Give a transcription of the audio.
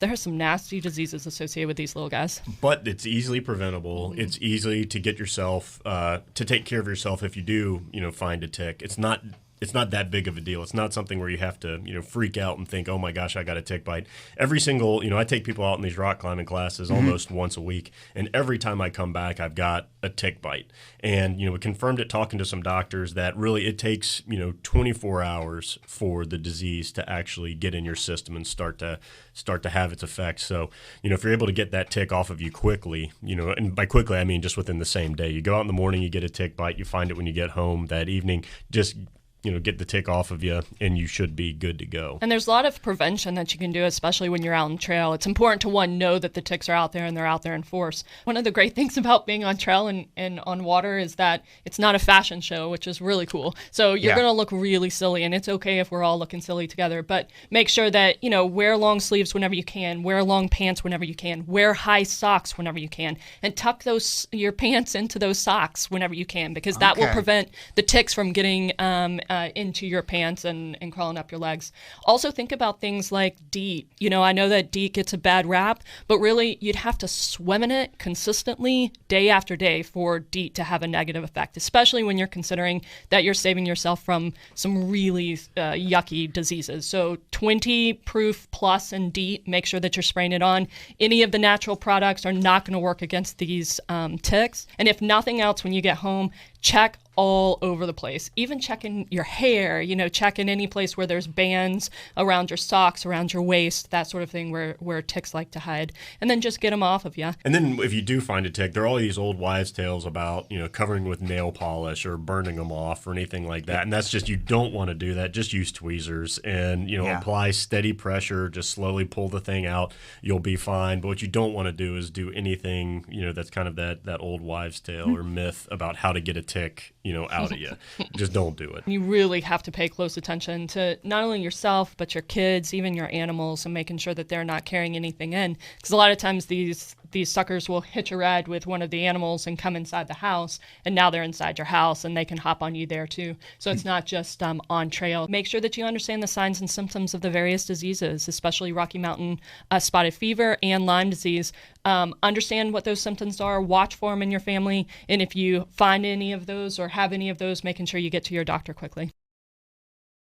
There are some nasty diseases associated with these little guys. But it's easily preventable. It's easy to get yourself, to take care of yourself if you do, find a tick. It's not that big of a deal. It's not something where you have to, freak out and think, oh my gosh, I got a tick bite. Every single, I take people out in these rock climbing classes almost once a week, and every time I come back, I've got a tick bite. And, we confirmed it talking to some doctors that really it takes, 24 hours for the disease to actually get in your system and start to have its effects. So, if you're able to get that tick off of you quickly, and by quickly, I mean just within the same day. You go out in the morning, you get a tick bite, you find it when you get home that evening, just get the tick off of you, and you should be good to go. And there's a lot of prevention that you can do, especially when you're out on trail. It's important to, one, know that the ticks are out there and they're out there in force. One of the great things about being on trail and on water is that it's not a fashion show, which is really cool. So you're going to look really silly, and it's okay if we're all looking silly together. But make sure that, wear long sleeves whenever you can, wear long pants whenever you can, wear high socks whenever you can, and tuck your pants into those socks whenever you can, because that will prevent the ticks from getting into your pants and crawling up your legs. Also think about things like DEET. I know that DEET gets a bad rap, but really you'd have to swim in it consistently day after day for DEET to have a negative effect, especially when you're considering that you're saving yourself from some really yucky diseases. So 20 proof plus in DEET, make sure that you're spraying it on. Any of the natural products are not going to work against these ticks. And if nothing else, when you get home, check all over the place. Even checking your hair, check in any place where there's bands around your socks, around your waist, that sort of thing where ticks like to hide. And then just get them off of you. And then if you do find a tick, there are all these old wives' tales about, covering with nail polish or burning them off or anything like that. And that's just, you don't want to do that. Just use tweezers and, apply steady pressure, just slowly pull the thing out. You'll be fine. But what you don't want to do is do anything, that's kind of that old wives' tale or myth about how to get a tick, out of you. Just don't do it. You really have to pay close attention to not only yourself, but your kids, even your animals, and making sure that they're not carrying anything in. Because a lot of times these suckers will hitch a ride with one of the animals and come inside the house, and now they're inside your house, and they can hop on you there too. So it's not just on trail. Make sure that you understand the signs and symptoms of the various diseases, especially Rocky Mountain spotted fever and Lyme disease. Understand what those symptoms are, watch for them in your family, and if you find any of those or have any of those, making sure you get to your doctor quickly.